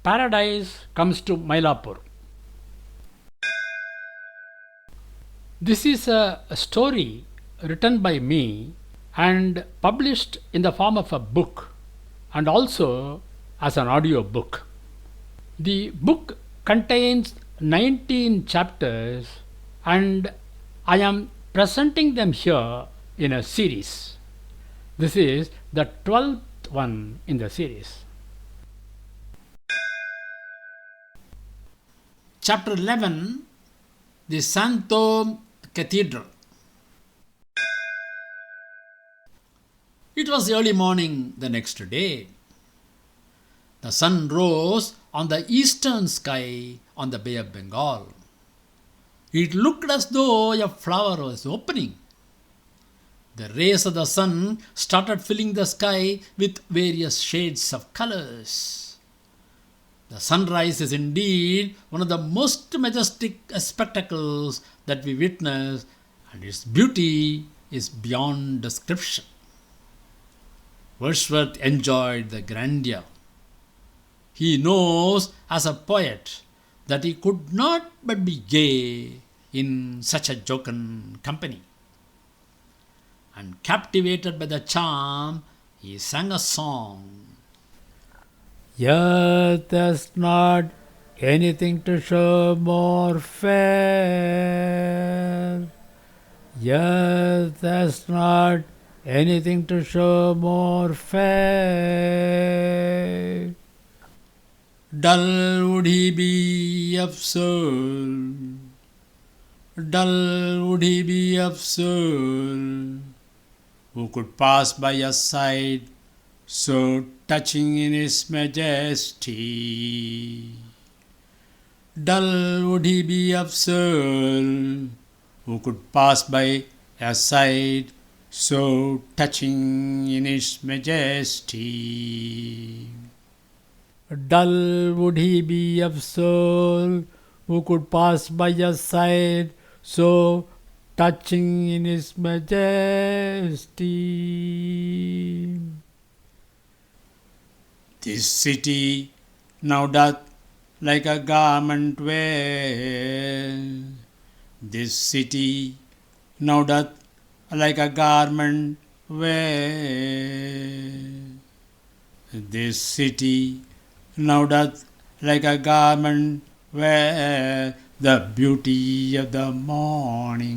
paradise comes to Mylapore. This is a story written by me and published in the form of a book and also as an audio book. The book contains 19 chapters and I am presenting them here in a series. This is the 12th one in the series. Chapter 11, the Santhome Cathedral. It was early morning the next day. The sun rose on the eastern sky on the Bay of Bengal. It looked as though a flower was opening. The rays of the sun started filling the sky with various shades of colors. The sunrise is indeed one of the most majestic spectacles that we witness, and its beauty is beyond description. Wordsworth enjoyed the grandeur. He knows as a poet that he could not but be gay in such a jocund company. And captivated by the charm, he sang a song. Earth has not anything to show more fair. Earth has not anything to show more fair. Dull would he be of soul, dull would he be of soul, who could pass by a side so touching in his majesty. Dull would he be of soul, who could pass by a side so touching in his majesty. Dull would he be of soul, who could pass by a side so touching in his majesty. This city now doth like a garment wear. This city now doth like a garment wear. This city now doth like a garment wear the beauty of the morning,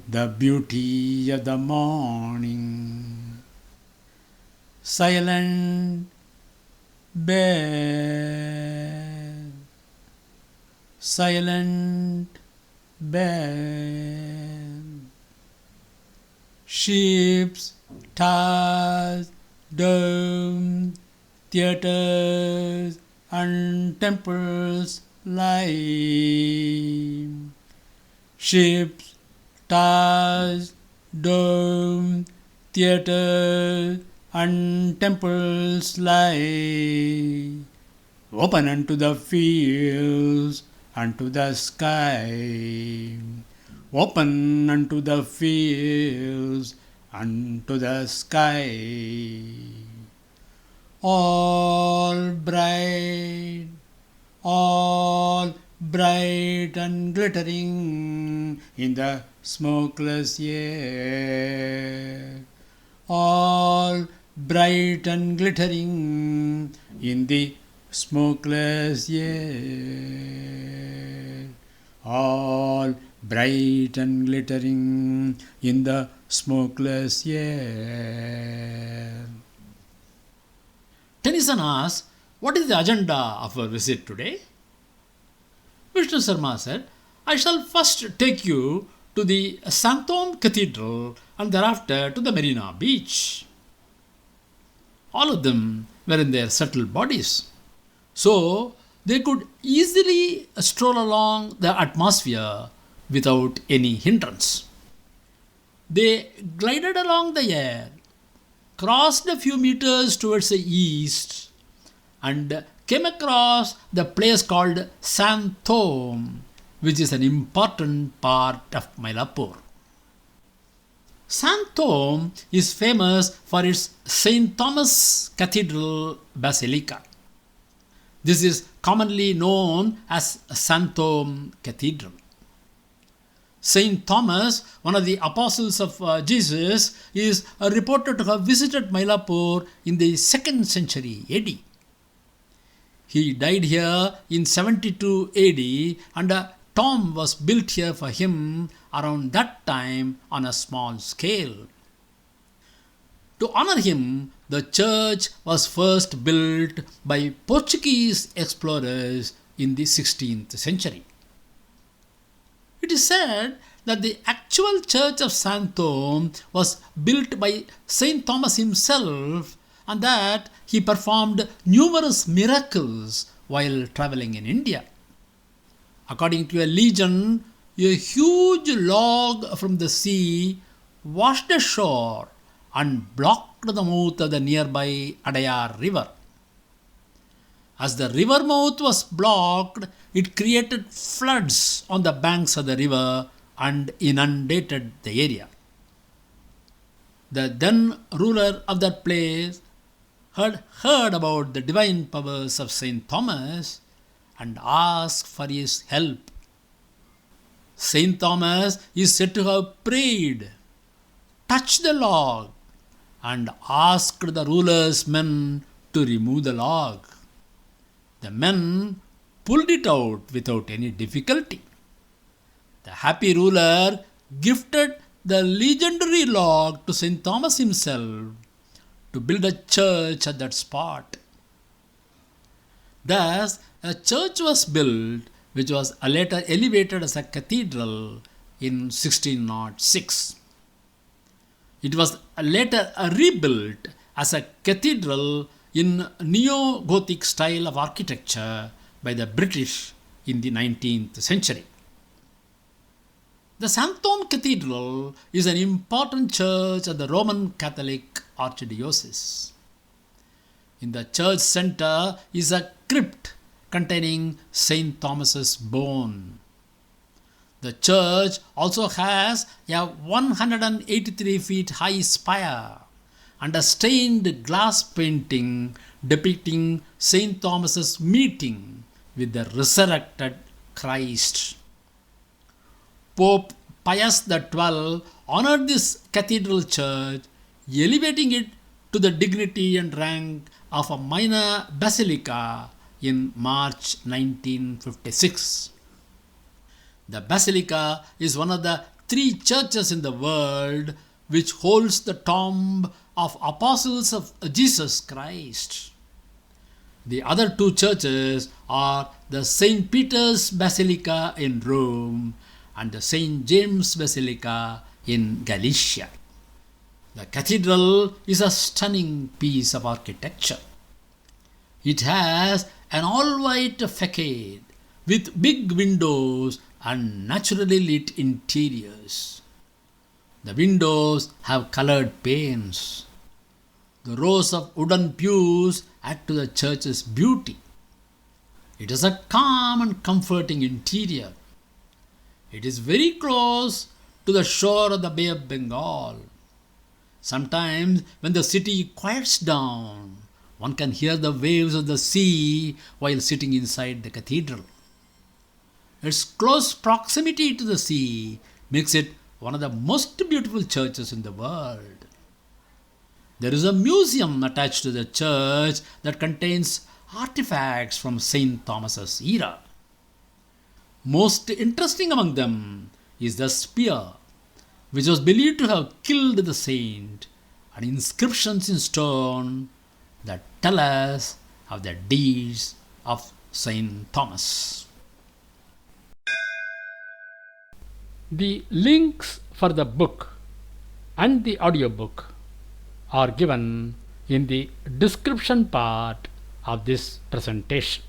the beauty of the morning. Silent bear, silent bear. Ships, towers, domes, theatres and temples lie. Ships, towers, domes, theatres and temples lie. Open unto the fields, unto the sky. Open unto the fields, unto the sky. All bright and glittering in the smokeless air. All bright and glittering in the smokeless air. All bright and glittering in the smokeless air. Tennyson asks, what is the agenda of our visit today? Vishnu Sarma said, I shall first take you to the Santhome Cathedral and thereafter to the Marina Beach. All of them were in their settled bodies, so they could easily stroll along the atmosphere without any hindrance. They glided along the air, crossed a few meters towards the east, and came across the place called Santhome, which is an important part of Mylapore. Santhome is famous for its St. Thomas Cathedral Basilica. This is commonly known as Santhome Cathedral. Saint Thomas, one of the apostles of Jesus, is reported to have visited Mylapore in the 2nd century AD. He died here in 72 AD and a tomb was built here for him around that time on a small scale. To honor him, the church was first built by Portuguese explorers in the 16th century. It is said that the actual church of Santhome was built by Saint Thomas himself and that he performed numerous miracles while traveling in India. According to a legend, a huge log from the sea washed ashore and blocked the mouth of the nearby Adayar river. As the river mouth was blocked, it created floods on the banks of the river and inundated the area. The then ruler of that place had heard about the divine powers of Saint Thomas and asked for his help. Saint Thomas is said to have prayed, touched the log, and asked the ruler's men to remove the log. The men pulled it out without any difficulty. The happy ruler gifted the legendary log to St. Thomas himself to build a church at that spot. Thus, a church was built which was later elevated as a cathedral in 1606. It was later rebuilt as a cathedral in neo-Gothic style of architecture by the British in the 19th century. The Santhome Cathedral is an important church of the Roman Catholic Archdiocese. In the church center is a crypt containing Saint Thomas's bone. The church also has a 183 feet high spire and a stained glass painting depicting Saint Thomas's meeting with the resurrected Christ. Pope Pius XII honored this cathedral church, elevating it to the dignity and rank of a minor basilica in March 1956. The basilica is one of the 3 churches in the world which holds the tomb of apostles of Jesus Christ. The other 2 churches are the St. Peter's Basilica in Rome and the St. James Basilica in Galicia. The cathedral is a stunning piece of architecture. It has an all-white facade with big windows and naturally lit interiors. The windows have colored panes. The rows of wooden pews add to the church's beauty. It has a calm and comforting interior. It is very close to the shore of the Bay of Bengal. Sometimes when the city quiets down, one can hear the waves of the sea while sitting inside the cathedral. Its close proximity to the sea makes it one of the most beautiful churches in the world. There is a museum attached to the church that contains artifacts from St. Thomas's era. Most interesting among them is the spear, which was believed to have killed the saint, and inscriptions in stone that tell us of the deeds of St. Thomas. The links for the book and the audiobook are given in the description part of this presentation.